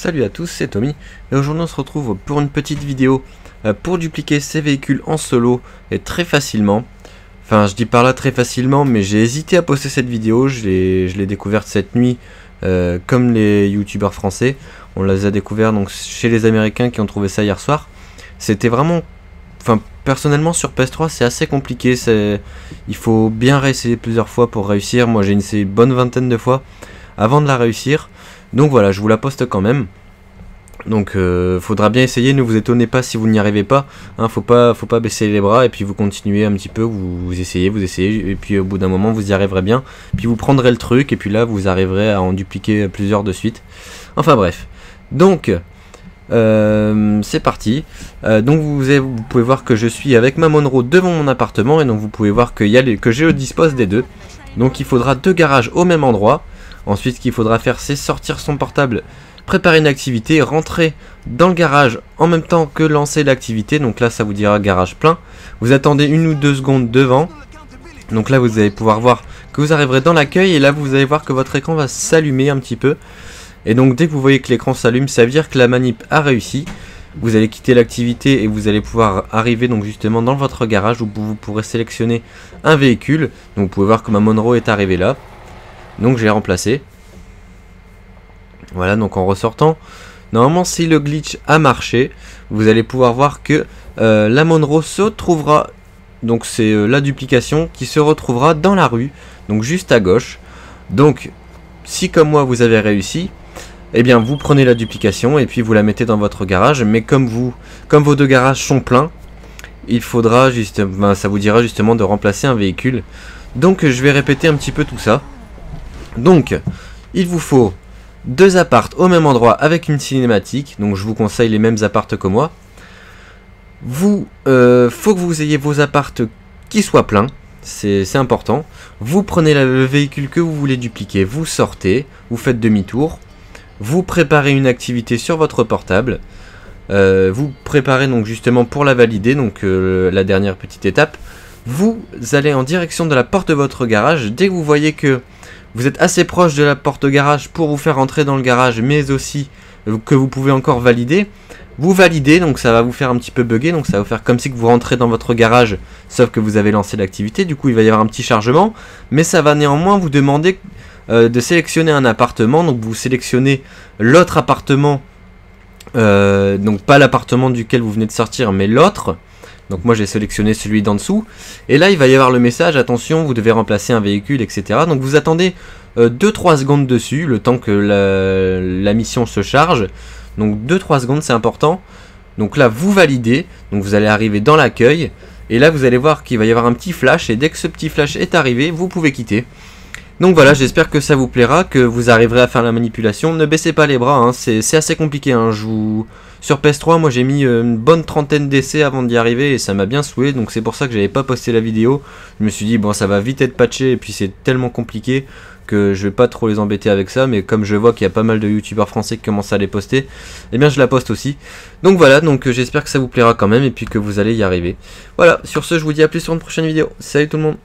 Salut à tous, c'est Tommy et aujourd'hui on se retrouve pour une petite vidéo pour dupliquer ces véhicules en solo et très facilement. Enfin, je dis par là très facilement, mais j'ai hésité à poster cette vidéo, je l'ai découverte cette nuit comme les youtubeurs français. On les a découverts donc chez les américains qui ont trouvé ça hier soir. C'était vraiment, enfin personnellement sur PS3 c'est assez compliqué, il faut bien réessayer plusieurs fois pour réussir. Moi j'ai essayé une bonne vingtaine de fois avant de la réussir. Donc voilà, je vous la poste quand même. Donc faudra bien essayer, ne vous étonnez pas si vous n'y arrivez pas, hein, faut pas baisser les bras et puis vous continuez un petit peu, vous essayez, et puis au bout d'un moment vous y arriverez bien, puis vous prendrez le truc et puis là vous arriverez à en dupliquer plusieurs de suite. Enfin bref, donc c'est parti. Donc vous pouvez voir que je suis avec ma Monroe devant mon appartement et donc vous pouvez voir que je dispose des deux. Donc il faudra deux garages au même endroit. Ensuite, ce qu'il faudra faire, c'est sortir son portable, préparer une activité, rentrer dans le garage en même temps que lancer l'activité. Donc là, ça vous dira garage plein. Vous attendez 1 ou 2 secondes devant. Donc là, vous allez pouvoir voir que vous arriverez dans l'accueil. Et là, vous allez voir que votre écran va s'allumer un petit peu. Et donc, dès que vous voyez que l'écran s'allume, ça veut dire que la manip a réussi. Vous allez quitter l'activité et vous allez pouvoir arriver donc justement dans votre garage où vous pourrez sélectionner un véhicule. Donc, vous pouvez voir que ma Monroe est arrivée là. Donc j'ai remplacé. Voilà, donc en ressortant, normalement si le glitch a marché, vous allez pouvoir voir que la Monroe se trouvera, donc c'est la duplication qui se retrouvera dans la rue, donc juste à gauche. Donc si comme moi vous avez réussi, eh bien vous prenez la duplication et puis vous la mettez dans votre garage. Mais comme vos deux garages sont pleins, il faudra justement, ça vous dira justement de remplacer un véhicule. Donc je vais répéter un petit peu tout ça. Donc, il vous faut deux apparts au même endroit avec une cinématique. Donc, je vous conseille les mêmes apparts que moi. Faut que vous ayez vos apparts qui soient pleins. C'est important. Vous prenez le véhicule que vous voulez dupliquer. Vous sortez. Vous faites demi-tour. Vous préparez une activité sur votre portable. Vous préparez donc justement pour la valider. Donc, la dernière petite étape. Vous allez en direction de la porte de votre garage. Dès que vous voyez que vous êtes assez proche de la porte garage pour vous faire entrer dans le garage, mais aussi que vous pouvez encore valider. Vous validez, donc ça va vous faire un petit peu bugger, donc ça va vous faire comme si vous rentrez dans votre garage, sauf que vous avez lancé l'activité. Du coup, il va y avoir un petit chargement, mais ça va néanmoins vous demander de sélectionner un appartement. Donc vous sélectionnez l'autre appartement, donc pas l'appartement duquel vous venez de sortir, mais l'autre. Donc moi j'ai sélectionné celui d'en dessous. Et là il va y avoir le message, attention vous devez remplacer un véhicule, etc. Donc vous attendez 2-3 secondes dessus, le temps que la mission se charge. Donc 2-3 secondes c'est important. Donc là vous validez, donc vous allez arriver dans l'accueil. Et là vous allez voir qu'il va y avoir un petit flash. Et dès que ce petit flash est arrivé, vous pouvez quitter. Donc voilà, j'espère que ça vous plaira, que vous arriverez à faire la manipulation. Ne baissez pas les bras, hein, c'est assez compliqué. Hein. Sur PS3, moi j'ai mis une bonne trentaine d'essais avant d'y arriver et ça m'a bien saoulé. Donc c'est pour ça que j'avais pas posté la vidéo. Je me suis dit, bon, ça va vite être patché et puis c'est tellement compliqué que je vais pas trop les embêter avec ça. Mais comme je vois qu'il y a pas mal de youtubeurs français qui commencent à les poster, eh bien je la poste aussi. Donc voilà, donc j'espère que ça vous plaira quand même et puis que vous allez y arriver. Voilà, sur ce, je vous dis à plus sur une prochaine vidéo. Salut tout le monde!